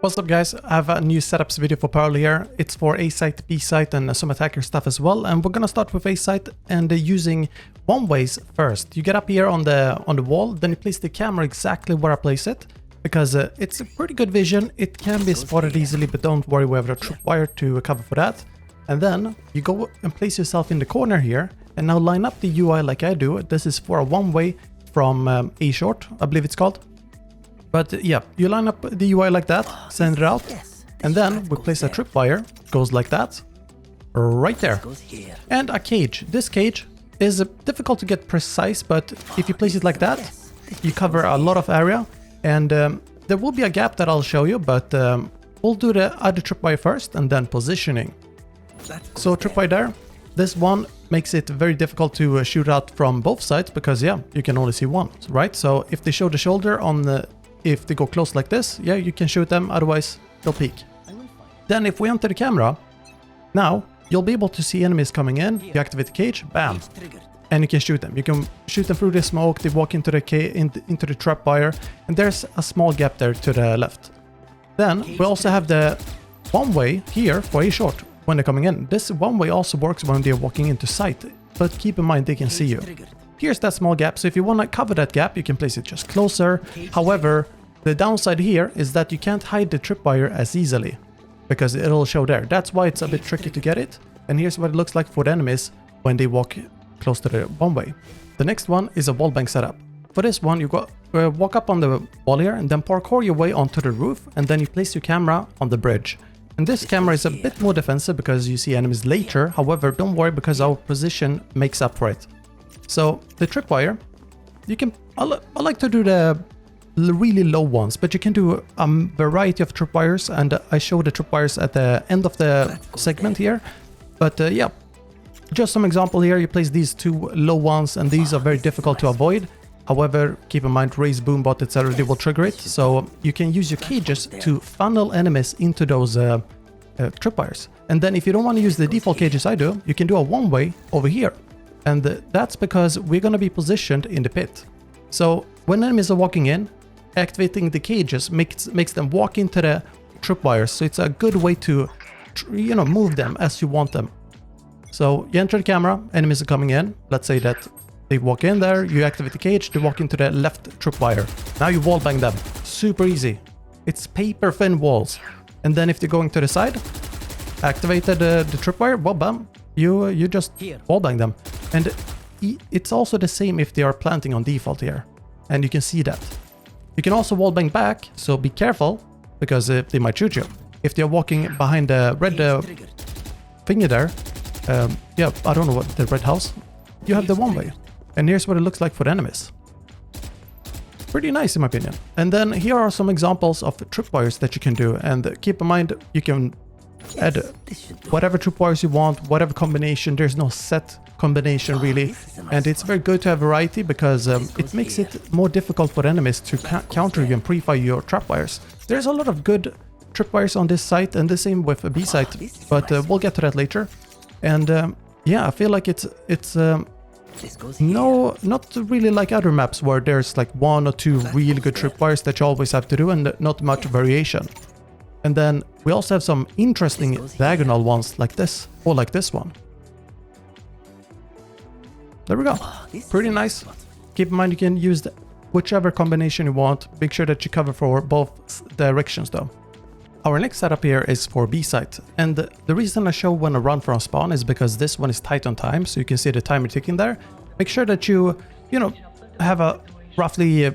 What's up guys, I have a new setups video for Pearl here. It's for A site, B site and some attacker stuff as well, and we're gonna start with A site and using one ways first. You get up here on the wall, then you place the camera exactly where I place it, because it's a pretty good vision. It can be spotted easily, but don't worry, we have a trapwire to cover for that. And then you go and place yourself in the corner here, and now line up the UI like I do. This is for a one way from A short, I believe it's called. But yeah, you line up the UI like that, send it out, and then we place a tripwire, goes like that, right there. And a cage. This cage is difficult to get precise, but if you place it like that, you cover a lot of area, and there will be a gap that I'll show you, but we'll do the other tripwire first and then positioning. So tripwire there. This one makes it very difficult to shoot out from both sides because yeah, you can only see one, right? So if they show the shoulder on the if they go close like this, yeah, you can shoot them, otherwise they'll peek. Then if we enter the camera, now you'll be able to see enemies coming in, you activate the cage, bam, and you can shoot them. You can shoot them through the smoke, they walk into the into the trapwire, and there's a small gap there to the left. Then we also have the one way here for A short when they're coming in. This one way also works when they're walking into sight, but keep in mind they can see you. Here's that small gap, so if you want to cover that gap, you can place it just closer. However, the downside here is that you can't hide the tripwire as easily, because it'll show there. That's why it's a bit tricky to get it. And here's what it looks like for the enemies when they walk close to the one way. The next one is a wallbang setup. For this one, you go walk up on the wall here, and then parkour your way onto the roof, and then you place your camera on the bridge. And this camera is a bit more defensive because you see enemies later. However, don't worry, because our position makes up for it. So the tripwire, you can, I like to do the really low ones, but you can do a variety of tripwires, and I show the tripwires at the end of the segment here. But yeah, just some example here, you place these two low ones, and these are very difficult to avoid. However, keep in mind, raise boombot, etc. they will trigger it, so you can use your cages to funnel enemies into those tripwires. And then if you don't want to use the default cages I do, you can do a one way over here. And that's because we're going to be positioned in the pit. So when enemies are walking in, activating the cages makes them walk into the tripwires. So it's a good way to, you know, move them as you want them. So you enter the camera, enemies are coming in. Let's say that they walk in there, you activate the cage, they walk into the left tripwire. Now you wallbang them. Super easy. It's paper thin walls. And then if they're going to the side, activated the tripwire, well, bam, you just wallbang them. And it's also the same if they are planting on default here. And you can see that. You can also wallbang back, so be careful, because they might shoot you. If they're walking behind the red finger there, yeah, I don't know what, the red house, you have the one way. And here's what it looks like for the enemies. Pretty nice in my opinion. And then here are some examples of tripwires that you can do. And keep in mind, you can add whatever tripwires you want, whatever combination. There's no set combination really, and it's very good to have variety because it makes it more difficult for enemies to counter you and pre-fire your trapwires. There's a lot of good tripwires on this site, and the same with a B site, but we'll get to that later. And yeah, I feel like it's no, not really like other maps where there's like one or two really good tripwires that you always have to do and not much variation. And then we also have some interesting diagonal ones like this, or like this one. There we go. Pretty nice. Keep in mind you can use whichever combination you want. Make sure that you cover for both directions though. Our next setup here is for B site. And the reason I show when I run from spawn is because this one is tight on time, so you can see the timer ticking there. Make sure that you know, have a roughly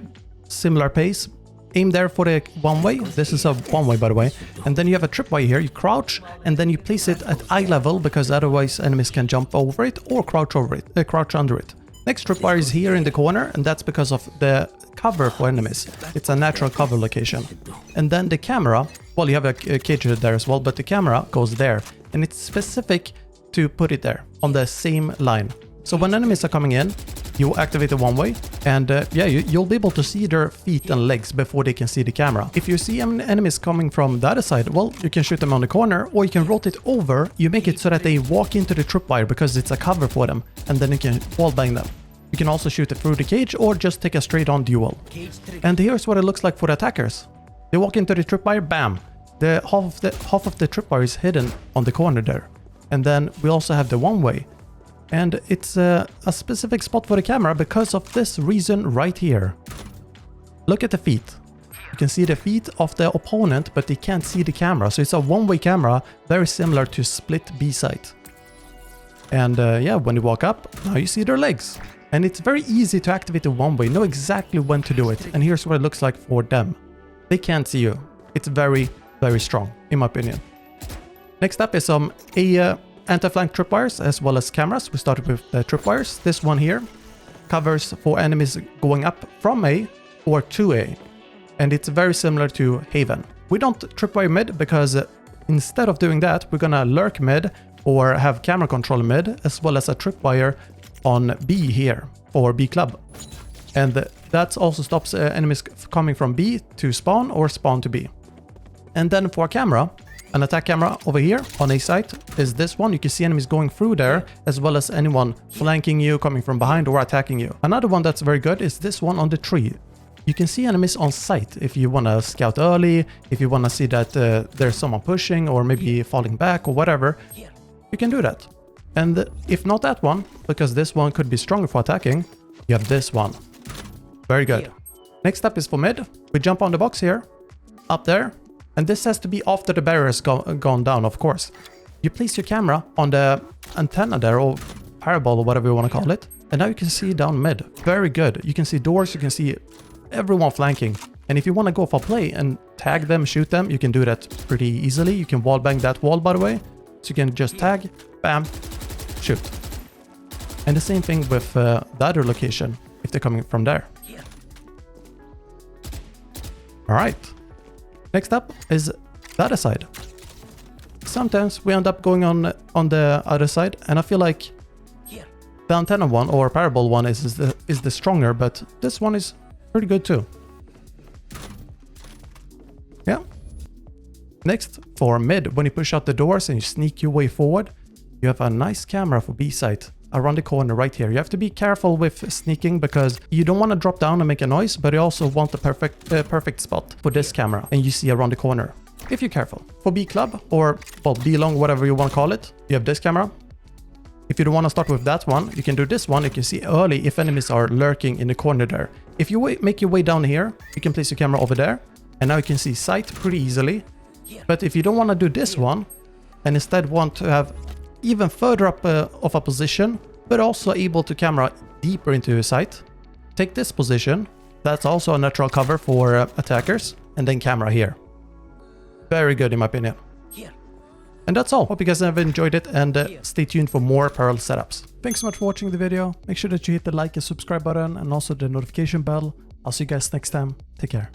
similar pace. Aim there for the one way. This is a one way, by the way. And then you have a tripwire here. You crouch and then you place it at eye level because otherwise enemies can jump over it or crouch over it, crouch under it. Next tripwire is here in the corner, and that's because of the cover for enemies. It's a natural cover location. And then the camera, well, you have a cage there as well, but the camera goes there, and it's specific to put it there on the same line. So when enemies are coming in, you activate the one way, and yeah, you'll be able to see their feet and legs before they can see the camera. If you see enemies coming from the other side, well, you can shoot them on the corner, or you can rotate over. You make it so that they walk into the tripwire because it's a cover for them, and then you can wallbang them. You can also shoot it through the cage or just take a straight on duel. And here's what it looks like for the attackers. They walk into the tripwire, bam. The half of the tripwire is hidden on the corner there. And then we also have the one-way. And it's a specific spot for the camera because of this reason right here. Look at the feet. You can see the feet of the opponent, but they can't see the camera. So it's a one-way camera, very similar to split B site. And yeah, when you walk up, now you see their legs. And it's very easy to activate the one-way, know exactly when to do it. And here's what it looks like for them. They can't see you. It's very, very strong, in my opinion. Next up is some anti-flank tripwires as well as cameras. We started with the tripwires. This one here covers for enemies going up from A or to A. And it's very similar to Haven. We don't tripwire mid because instead of doing that, we're gonna lurk mid or have camera control mid as well as a tripwire on B here for B club. And that also stops enemies coming from B to spawn or spawn to B. And then for a camera, an attack camera over here on A site is this one. You can see enemies going through there as well as anyone flanking you, coming from behind or attacking you. Another one that's very good is this one on the tree. You can see enemies on site if you want to scout early, if you want to see that there's someone pushing or maybe falling back or whatever. You can do that. And if not that one, because this one could be stronger for attacking, you have this one. Very good. Next up is for mid. We jump on the box here, up there. And this has to be after the barrier has gone down, of course. You place your camera on the antenna there, or parabol, or whatever you want to call it. And now you can see down mid. Very good. You can see doors, you can see everyone flanking. And if you want to go for play and tag them, shoot them, you can do that pretty easily. You can wallbang that wall, by the way. So you can just tag, bam, shoot. And the same thing with the other location, if they're coming from there. All right. Next up is the other side. Sometimes we end up going on the other side, and I feel like the antenna one or parabol one is the stronger, but this one is pretty good too. Yeah. Next, for mid, when you push out the doors and you sneak your way forward, you have a nice camera for B site around the corner right here. You have to be careful with sneaking because you don't want to drop down and make a noise, but you also want the perfect spot for this camera, and you see around the corner. If you're careful. For B club or well, B long, whatever you want to call it, you have this camera. If you don't want to start with that one, you can do this one. You can see early if enemies are lurking in the corner there. If you make your way down here, you can place your camera over there, and now you can see sight pretty easily. But if you don't want to do this one, and instead want to have even further up of a position, but also able to camera deeper into your sight, take this position. That's also a natural cover for attackers, and then camera here. Very good in my opinion. And that's all. Hope you guys have enjoyed it, and stay tuned for more Pearl setups. Thanks so much for watching the video. Make sure that you hit the like and subscribe button and also the notification bell. I'll see you guys next time. Take care.